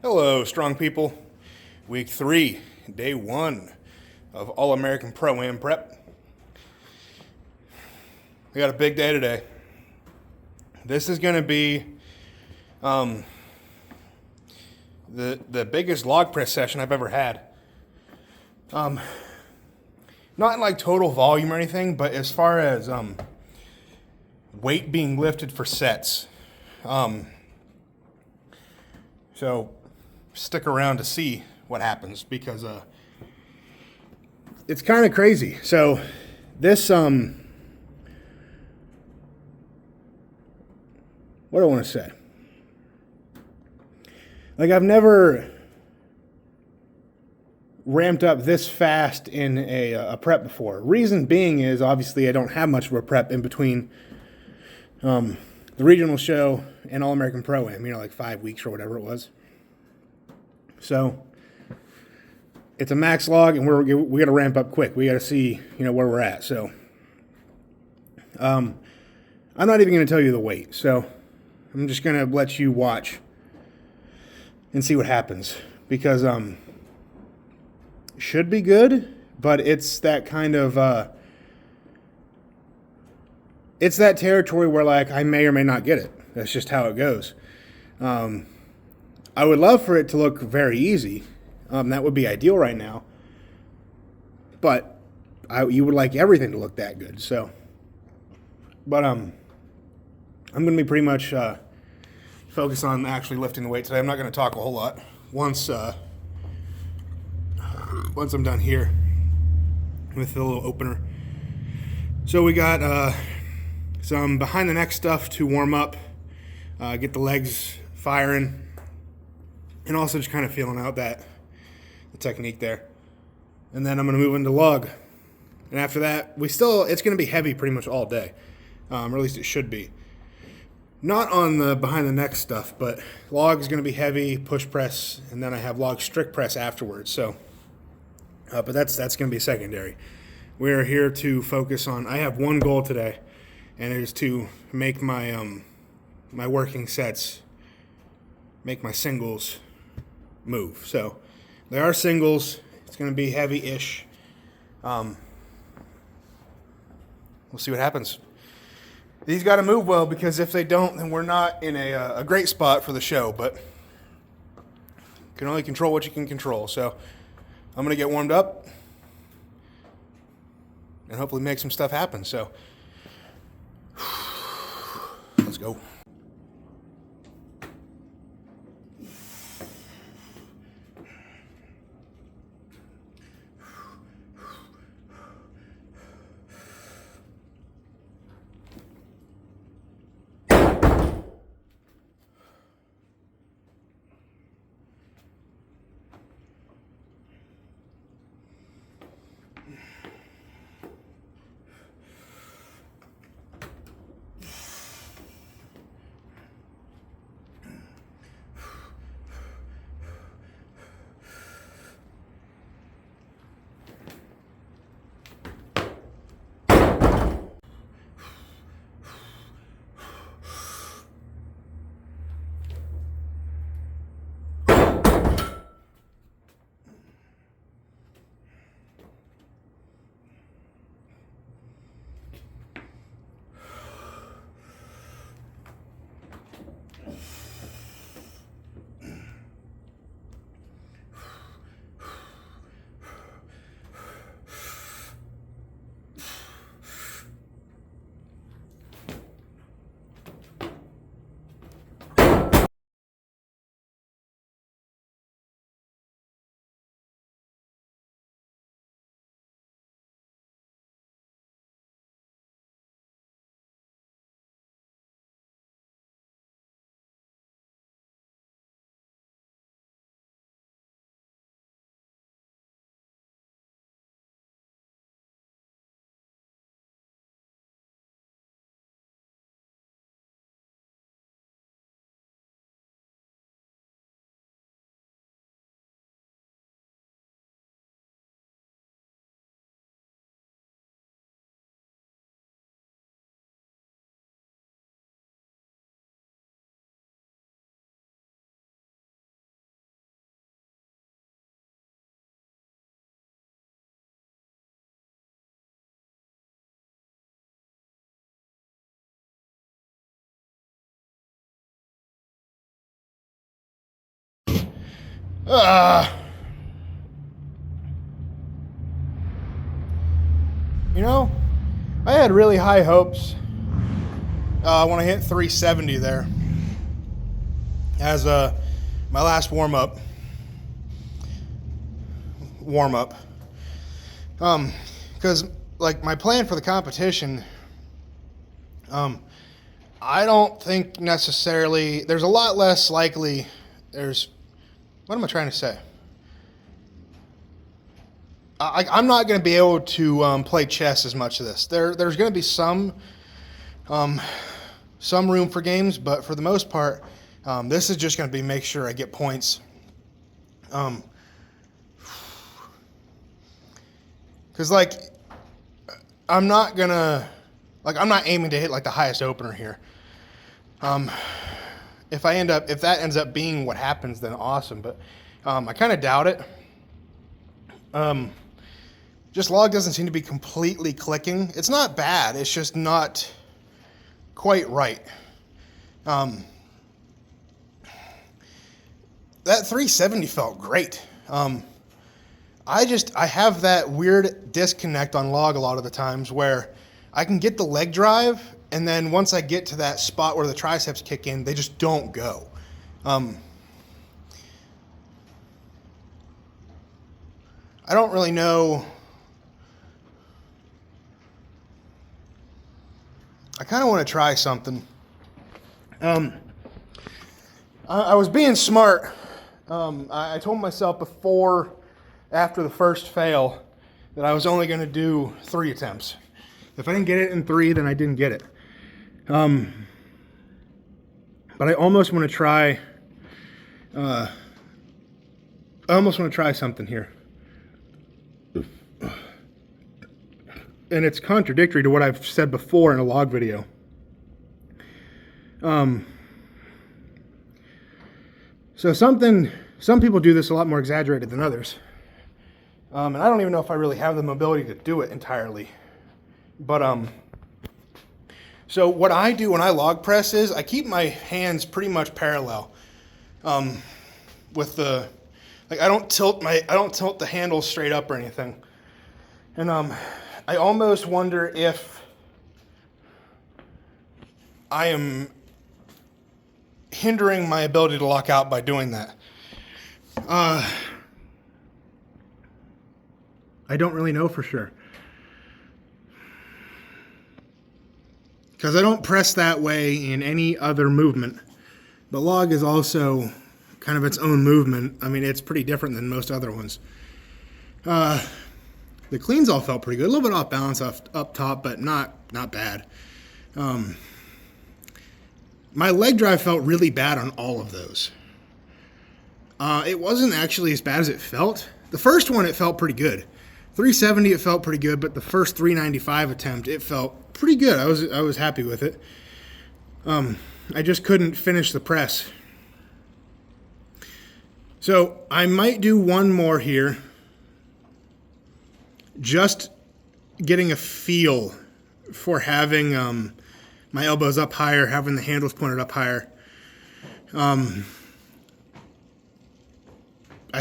Hello, strong people. Week 3, day 1 of All-American Pro-Am prep. We got a big day today. This is going to be the biggest log press session I've ever had. Not in like total volume or anything, but as far as weight being lifted for sets. So stick around to see what happens because it's kind of crazy. So this what do I want to say? Like, I've never ramped up this fast in a prep before. Reason being is obviously I don't have much of a prep in between the regional show and All-American Pro-Am, like 5 weeks or whatever it was. So it's a max log, and we got to ramp up quick. We got to see, where we're at. So I'm not even going to tell you the weight. So I'm just going to let you watch and see what happens because should be good, but it's that kind of it's that territory where like I may or may not get it. That's just how it goes. I would love for it to look very easy. That would be ideal right now. But you would like everything to look that good. So, but I'm going to be pretty much focused on actually lifting the weight today. I'm not going to talk a whole lot. Once I'm done here with the little opener. So we got some behind the neck stuff to warm up, get the legs firing. And also just kind of feeling out the technique there. And then I'm going to move into log. And after that, it's going to be heavy pretty much all day. Or at least it should be. Not on the behind the neck stuff, but log is going to be heavy, push press, and then I have log strict press afterwards. So, but that's going to be secondary. We're here to focus on, I have one goal today, and it is to make my my working sets, make my singles move. So they are singles. It's going to be heavy-ish. We'll see what happens. These got to move well because if they don't, then we're not in a great spot for the show. But you can only control what you can control. So I'm going to get warmed up and hopefully make some stuff happen. So let's go. You know, I had really high hopes when I hit 370 there as my last warm up. Because like my plan for the competition, I don't think necessarily there's a lot less likely. What am I trying to say? I'm not going to be able to play chess as much of this. There's going to be some room for games, but for the most part, this is just going to be make sure I get points. Because like I'm not aiming to hit like the highest opener here. If that ends up being what happens, then awesome. But I kind of doubt it. Just log doesn't seem to be completely clicking. It's not bad. It's just not quite right. That 370 felt great. I have that weird disconnect on log a lot of the times where I can get the leg drive, and then once I get to that spot where the triceps kick in, they just don't go. I don't really know. I kind of want to try something. I was being smart. I told myself after the first fail, that I was only going to do 3 attempts. If I didn't get it in 3, then I didn't get it. But I almost want to try. I almost want to try something here. And it's contradictory to what I've said before in a log video. So some people do this a lot more exaggerated than others. And I don't even know if I really have the mobility to do it entirely. But so what I do when I log press is I keep my hands pretty much parallel. With the I don't tilt the handle straight up or anything. And I almost wonder if I am hindering my ability to lock out by doing that. I don't really know for sure. Because I don't press that way in any other movement. But log is also kind of its own movement. I mean, it's pretty different than most other ones. The cleans all felt pretty good. A little bit off balance up top, but not bad. My leg drive felt really bad on all of those. It wasn't actually as bad as it felt. The first one, it felt pretty good. 370, it felt pretty good, but the first 395 attempt, it felt pretty good. I was happy with it. I just couldn't finish the press. So I might do one more here. Just getting a feel for having my elbows up higher, having the handles pointed up higher. I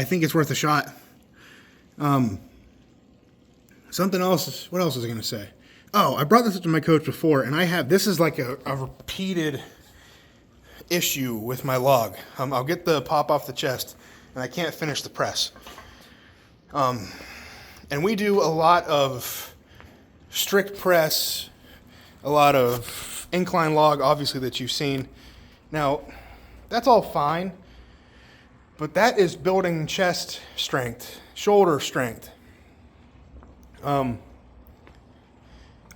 think it's worth a shot. Something else. What else was I going to say? Oh, I brought this up to my coach before, and this is like a repeated issue with my log. I'll get the pop off the chest, and I can't finish the press. And we do a lot of strict press, a lot of incline log, obviously, that you've seen. Now, that's all fine, but that is building chest strength, shoulder strength. I'm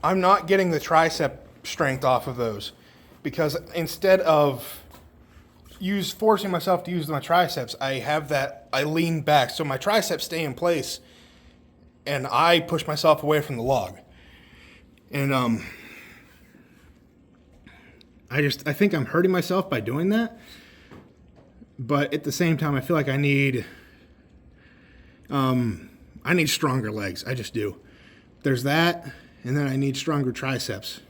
not getting the tricep strength off of those because instead of forcing myself to use my triceps, I lean back. So my triceps stay in place and I push myself away from the log. And I think I'm hurting myself by doing that. But at the same time, I feel like I need stronger legs. I just do. There's that, and then I need stronger triceps.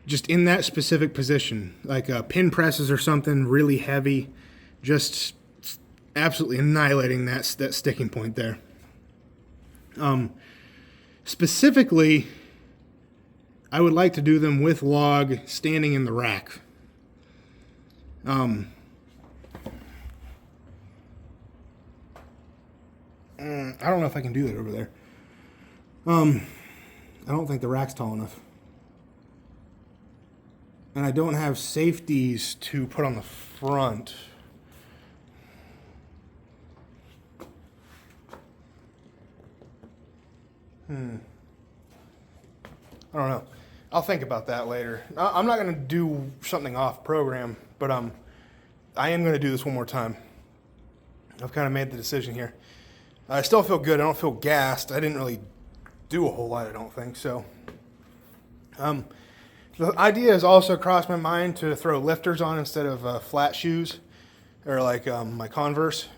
Just in that specific position, like pin presses or something really heavy, just absolutely annihilating that sticking point there. Specifically, I would like to do them with log standing in the rack. I don't know if I can do that over there. I don't think the rack's tall enough. And I don't have safeties to put on the front. I don't know. I'll think about that later. I'm not going to do something off program, but I am going to do this one more time. I've kind of made the decision here. I still feel good. I don't feel gassed. I didn't really do a whole lot, I don't think. So the idea has also crossed my mind to throw lifters on instead of flat shoes or like my Converse.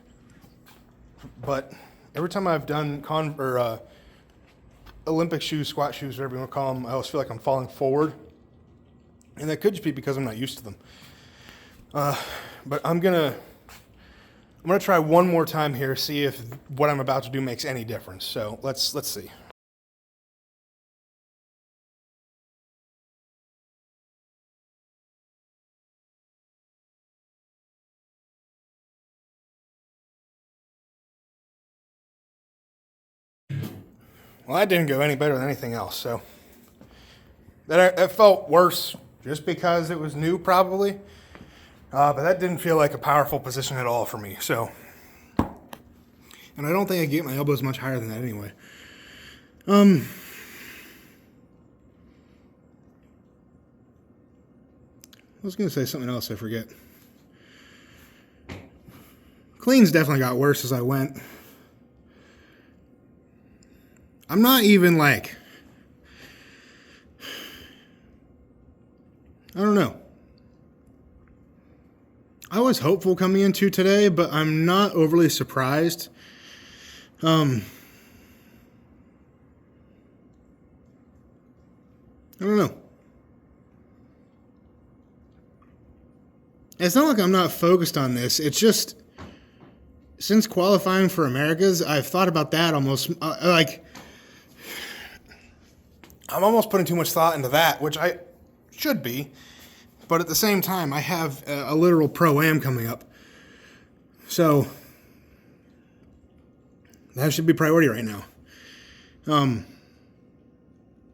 But every time I've done Olympic shoes, squat shoes, whatever you want to call them, I always feel like I'm falling forward. And that could just be because I'm not used to them. But I'm gonna try one more time here, see if what I'm about to do makes any difference. So let's see. Well, that didn't go any better than anything else. So that felt worse just because it was new, probably. But that didn't feel like a powerful position at all for me. So, and I don't think I get my elbows much higher than that anyway. I was going to say something else, I forget. Cleans definitely got worse as I went. I'm not even like, I don't know. I was hopeful coming into today, but I'm not overly surprised. I don't know. It's not like I'm not focused on this. It's just, since qualifying for Americas, I've thought about that almost, I'm almost putting too much thought into that, which I should be. But at the same time, I have a literal Pro-Am coming up. So that should be priority right now.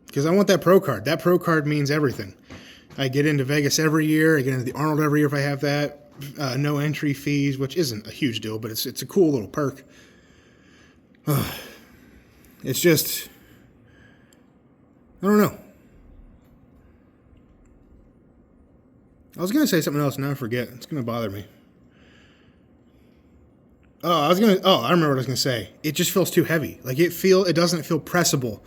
Because I want that Pro card. That Pro card means everything. I get into Vegas every year. I get into the Arnold every year if I have that. No entry fees, which isn't a huge deal, but it's a cool little perk. It's just, I don't know. I was going to say something else, now I forget. It's going to bother me. I remember what I was going to say. It just feels too heavy. Like it doesn't feel pressable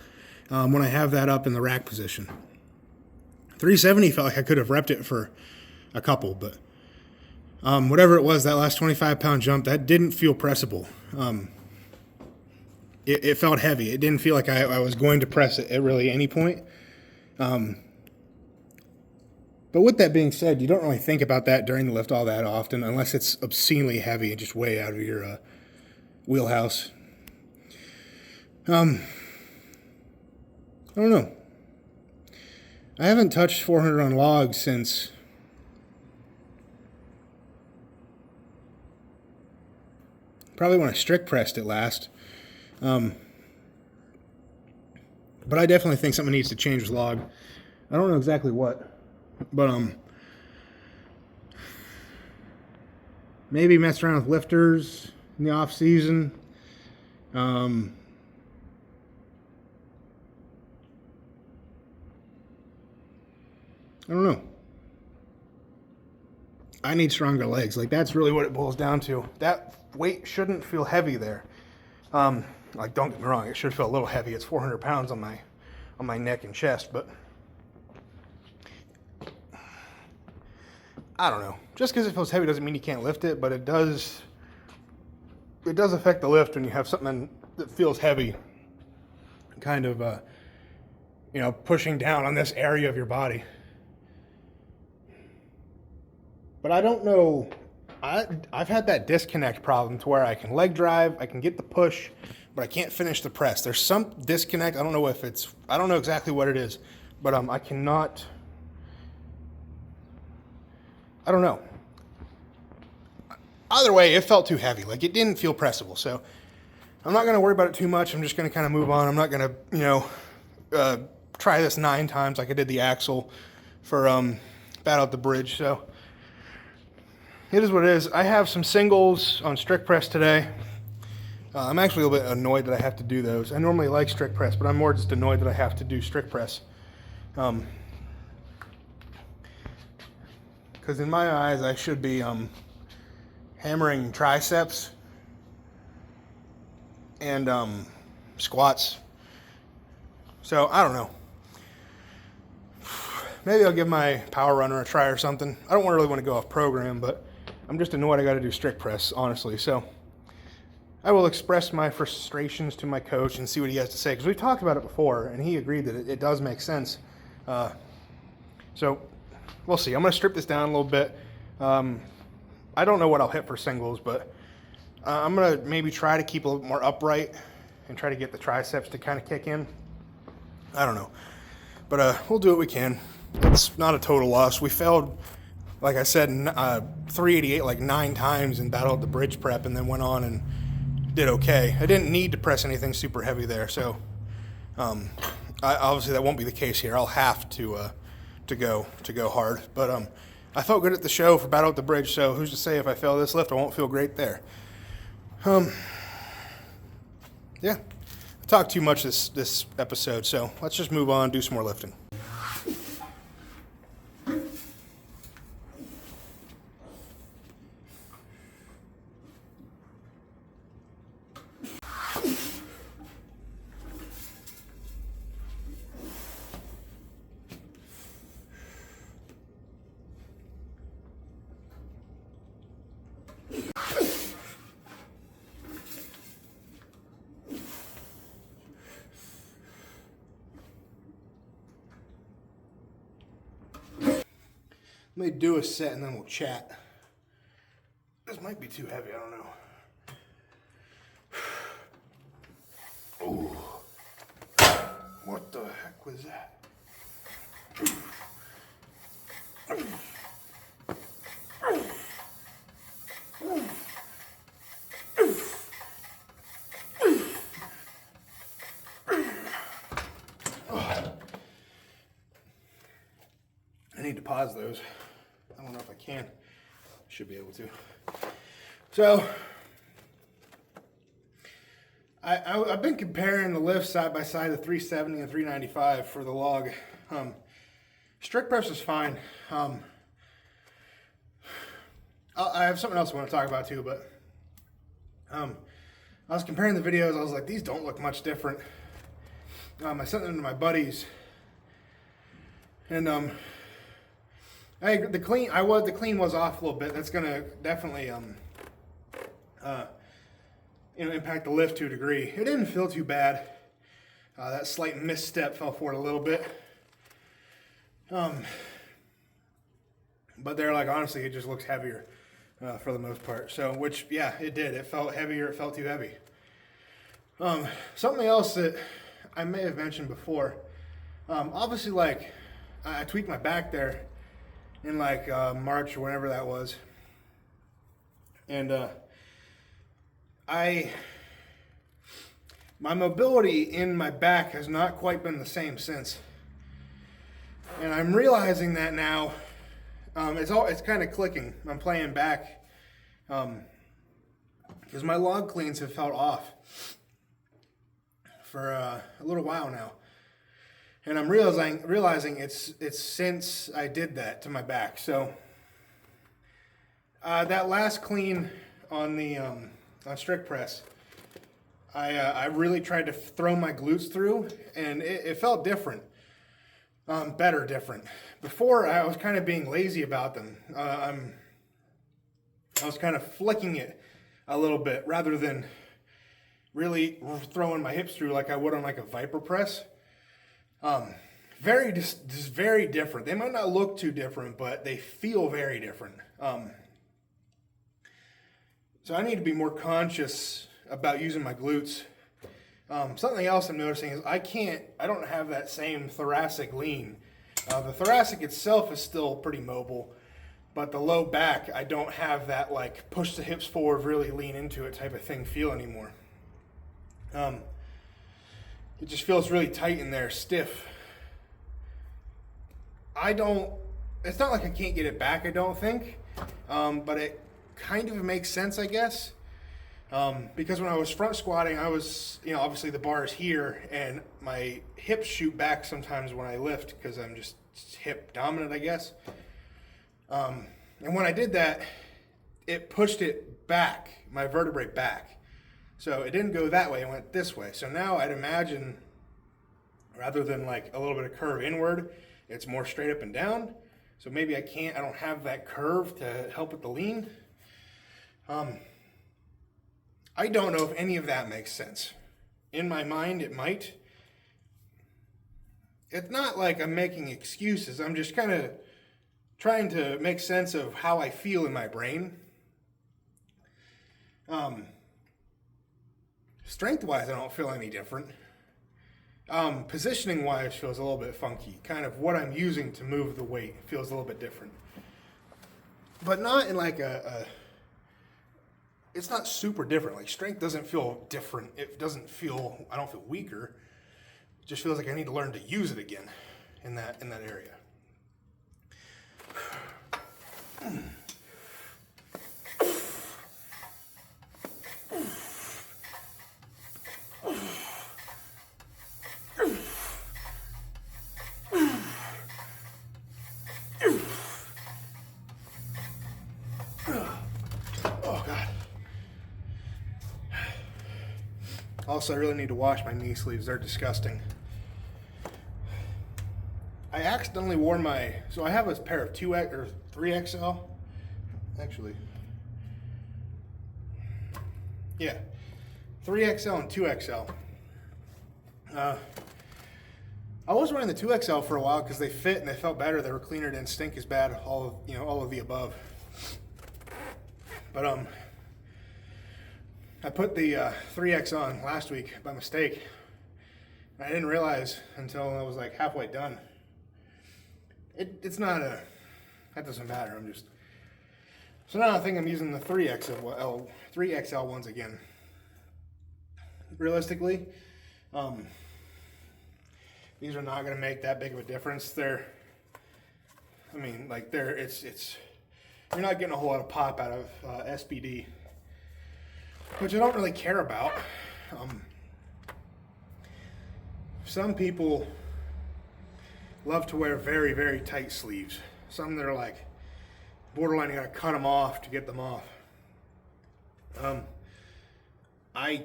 when I have that up in the rack position. 370 felt like I could have repped it for a couple, but whatever it was, that last 25-pound jump, that didn't feel pressable. It felt heavy. It didn't feel like I was going to press it at really any point. But with that being said, you don't really think about that during the lift all that often, unless it's obscenely heavy and just way out of your wheelhouse. I don't know. I haven't touched 400 on logs since probably when I strict pressed it last. But I definitely think something needs to change with log. I don't know exactly what. But maybe mess around with lifters in the off season. I don't know. I need stronger legs. Like that's really what it boils down to. That weight shouldn't feel heavy there. Like don't get me wrong, it should feel a little heavy. It's 400 pounds on my neck and chest, but I don't know. Just because it feels heavy doesn't mean you can't lift it, but it does affect the lift when you have something that feels heavy, kind of, pushing down on this area of your body. But I don't know I've had that disconnect problem to where I can leg drive, I can get the push, but I can't finish the press. There's some disconnect. I don't know if it's, I don't know exactly what it is, but I cannot, I don't know. Either way, it felt too heavy. Like, it didn't feel pressable. So I'm not going to worry about it too much. I'm just going to kind of move on. I'm not going to, try this 9 times like I did the axle for Battle at the Bridge. So it is what it is. I have some singles on strict press today. I'm actually a little bit annoyed that I have to do those. I normally like strict press, but I'm more just annoyed that I have to do strict press. Because in my eyes, I should be hammering triceps and squats. So I don't know. Maybe I'll give my power runner a try or something. I don't really want to go off program, but I'm just annoyed I got to do strict press, honestly. So I will express my frustrations to my coach and see what he has to say, because we've talked about it before, and he agreed that it does make sense. So we'll see. I'm going to strip this down a little bit. I don't know what I'll hit for singles, but I'm going to maybe try to keep a little more upright and try to get the triceps to kind of kick in. I don't know. But we'll do what we can. It's not a total loss. We failed, like I said, 388 like 9 times in Battle at the Bridge prep, and then went on and did okay. I didn't need to press anything super heavy there, so obviously that won't be the case here. I'll have to go hard. But I felt good at the show for Battle at the Bridge, so who's to say if I fail this lift, I won't feel great there. Yeah, I talked too much this episode, so let's just move on, do some more lifting. Let me do a set and then we'll chat. This might be too heavy, I don't know. Ooh. What the heck was that? I need to pause those. I don't know if I can. Should be able to. So, I've been comparing the lifts side by side, the 370 and 395 for the log. Strict press is fine. I have something else I want to talk about too, but I was comparing the videos. I was like, these don't look much different. I sent them to my buddies, and the clean was off a little bit. That's gonna definitely impact the lift to a degree. It didn't feel too bad. That slight misstep fell forward a little bit. But they're like, honestly, it just looks heavier for the most part. So, which, yeah, it did. It felt heavier. It felt too heavy. Something else that I may have mentioned before. Obviously, like, I tweaked my back there in like March or whenever that was, and my mobility in my back has not quite been the same since, and I'm realizing that now. It's kind of clicking. I'm playing back because my log cleans have felt off for a little while now. And I'm realizing it's since I did that to my back. So that last clean on the on strict press, I really tried to throw my glutes through, and it felt different, different. Before, I was kind of being lazy about them. I was kind of flicking it a little bit rather than really throwing my hips through like I would on like a Viper press. Very different. They might not look too different, but they feel very different. So I need to be more conscious about using my glutes. Something else I'm noticing is I don't have that same thoracic lean. The thoracic itself is still pretty mobile, but the low back, I don't have that like push the hips forward, really lean into it type of thing feel anymore. It just feels really tight in there, stiff. It's not like I can't get it back, I don't think, but it kind of makes sense, I guess. Because when I was front squatting, I was, obviously the bar is here, and my hips shoot back sometimes when I lift because I'm just hip dominant, I guess. And when I did that, it pushed it back, my vertebrae back. So it didn't go that way, it went this way. So now I'd imagine, rather than like a little bit of curve inward, it's more straight up and down. So maybe I don't have that curve to help with the lean. I don't know if any of that makes sense. In my mind, it might. It's not like I'm making excuses. I'm just kind of trying to make sense of how I feel in my brain. Strength-wise, I don't feel any different. Positioning-wise feels a little bit funky. Kind of what I'm using to move the weight feels a little bit different. But not in like it's not super different. Like strength doesn't feel different. I don't feel weaker. It just feels like I need to learn to use it again in that area. Oh God. Also, I really need to wash my knee sleeves. They're disgusting. I accidentally wore so I have a pair of 2X or 3XL. Actually. Yeah. 3XL and 2XL. I was wearing the 2XL for a while because they fit and they felt better. They were cleaner, didn't stink as bad, all of the above. But I put the 3X on last week by mistake. And I didn't realize until I was like halfway done. It's not that doesn't matter. So now I think I'm using the 3XL ones again. Realistically, these are not going to make that big of a difference. You're not getting a whole lot of pop out of SBD, which I don't really care about. Some people love to wear very, very tight sleeves. Some that are like borderline, you gotta cut them off to get them off. I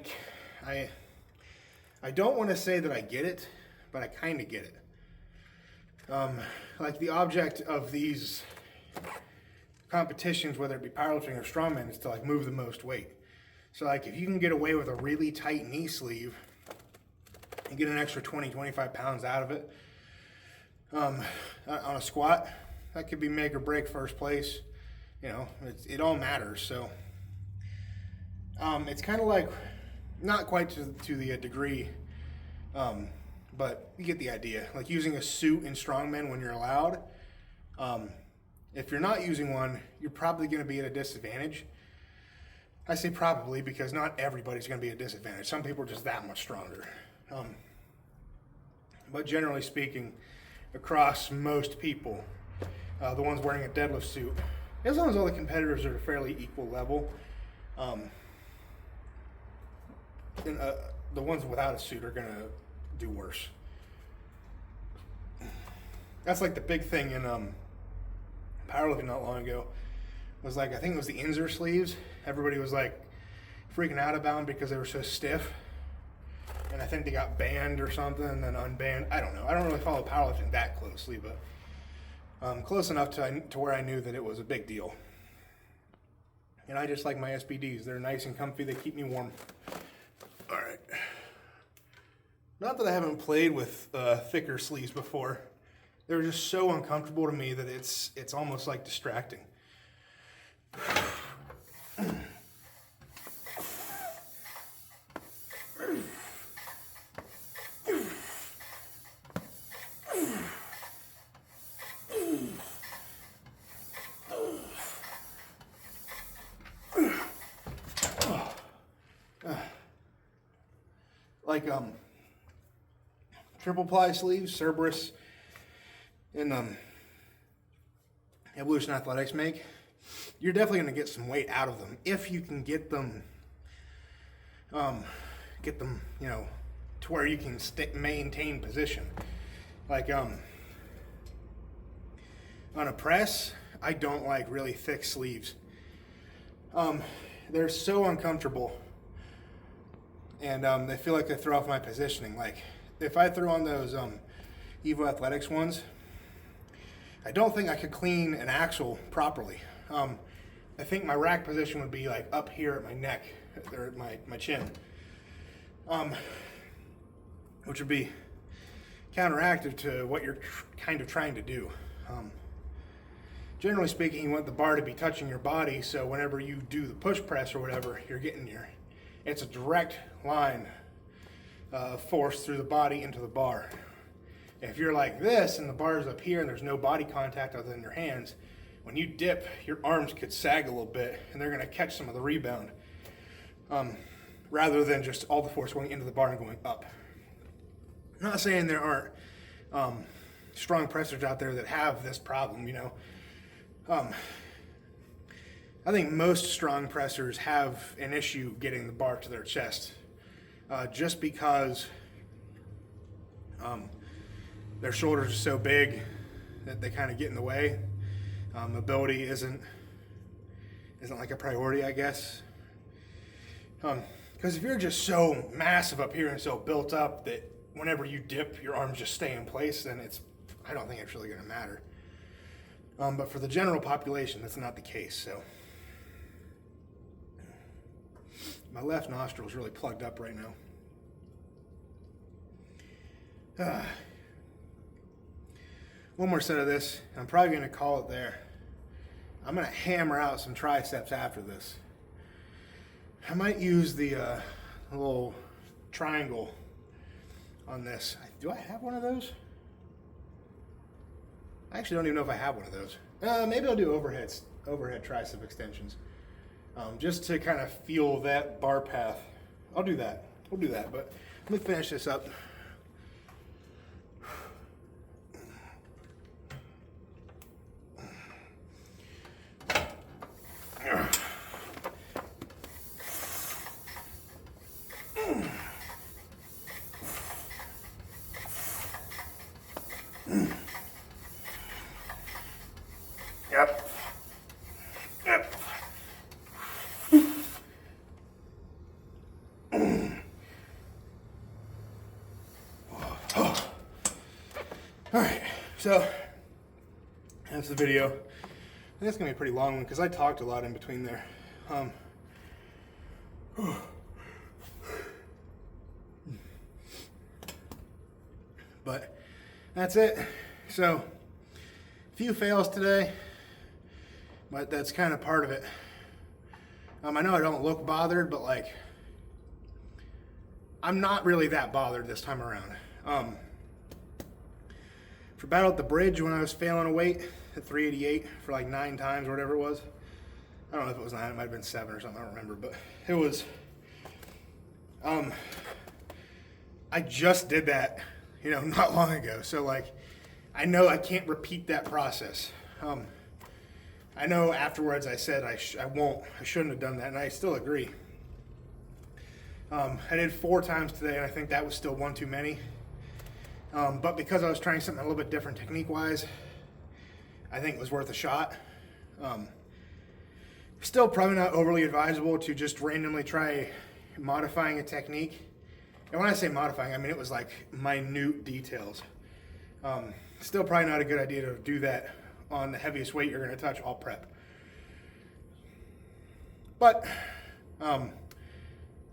don't want to say that I get it, but I kind of get it. Like the object of these competitions, whether it be powerlifting or strongman, is to like move the most weight. So like if you can get away with a really tight knee sleeve and get an extra 20-25 pounds out of it on a squat, that could be make or break first place. It all matters. So it's kind of like not quite to the degree, but you get the idea. Like using a suit in strongman when you're allowed. If you're not using one, you're probably going to be at a disadvantage. I say probably because not everybody's going to be at a disadvantage. Some people are just that much stronger. But generally speaking, across most people, the ones wearing a deadlift suit, as long as all the competitors are at a fairly equal level, then the ones without a suit are going to do worse. That's like the big thing in powerlifting not long ago. Was like, I think it was the Inzer sleeves. Everybody was like freaking out about them because they were so stiff. And I think they got banned or something and then unbanned. I don't know. I don't really follow powerlifting that closely, but close enough to where I knew that it was a big deal. And I just like my SBDs. They're nice and comfy. They keep me warm. All right. Not that I haven't played with thicker sleeves before. They're just so uncomfortable to me that it's almost like distracting. like triple ply sleeves, Cerberus and Evolution Athletics make, you're definitely going to get some weight out of them if you can get them, you know, to where you can maintain position. Like on a press, I don't like really thick sleeves. They're so uncomfortable, and they feel like they throw off my positioning. Like if I threw on those Evo Athletics ones, I don't think I could clean an axle properly. I think my rack position would be like up here at my neck, or at my chin, which would be counteractive to what you're kind of trying to do. Generally speaking, you want the bar to be touching your body, so whenever you do the push press or whatever, you're getting it's a direct line of force through the body into the bar. If you're like this and the bar is up here and there's no body contact other than your hands, when you dip, your arms could sag a little bit and they're going to catch some of the rebound, rather than just all the force going into the bar and going up. I'm not saying there aren't strong pressers out there that have this problem, you know. I think most strong pressers have an issue getting the bar to their chest, just because their shoulders are so big that they kind of get in the way. Mobility isn't like a priority, I guess. Because if you're just so massive up here and so built up that whenever you dip, your arms just stay in place, then I don't think it's really going to matter. But for the general population, that's not the case. So my left nostril is really plugged up right now. One more set of this, and I'm probably going to call it there. I'm going to hammer out some triceps after this. I might use the little triangle on this. Do I have one of those? I actually don't even know if I have one of those. Maybe I'll do overhead tricep extensions, just to kind of feel that bar path. I'll do that. We'll do that, but let me finish this up. Yep. Yep. Oh. All right, so that's the video. I think it's gonna be a pretty long one because I talked a lot in between there. But that's it. So, a few fails today, but that's kind of part of it. I know I don't look bothered, but like, I'm not really that bothered this time around. For Battle at the Bridge, when I was failing a weight at 388 for like 9 times or whatever it was, I don't know if it was 9, it might have been 7 or something, I don't remember, but it was, I just did that, you know, not long ago. So like, I know I can't repeat that process. I know afterwards I said I shouldn't have done that, and I still agree. I did 4 times today, and I think that was still one too many. But because I was trying something a little bit different technique-wise, I think it was worth a shot. Still probably not overly advisable to just randomly try modifying a technique. And when I say modifying, I mean it was like minute details. Still probably not a good idea to do that on the heaviest weight you're going to touch all prep. But I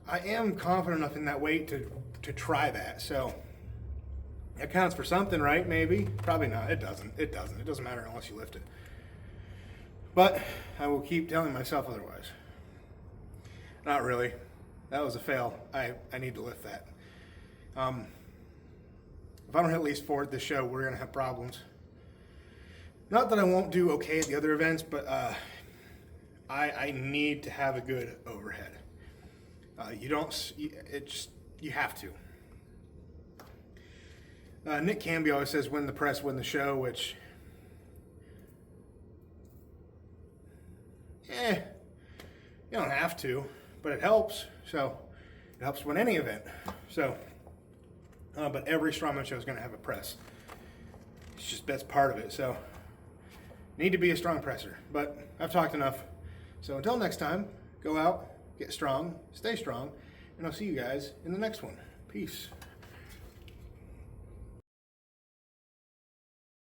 am confident enough in that weight to try that. So it counts for something, right? Maybe. Probably not. It doesn't. It doesn't matter unless you lift it. But I will keep telling myself otherwise. Not really. That was a fail. I need to lift that. If I don't hit at least 4 at this show, we're going to have problems. Not that I won't do okay at the other events, but I need to have a good overhead. You have to. Nick Canby always says win the press, win the show, which, you don't have to, but it helps. So it helps win any event. So, but every strongman show is going to have a press. It's just, that's part of it. So need to be a strong presser, but I've talked enough. So until next time, go out, get strong, stay strong, and I'll see you guys in the next one. Peace.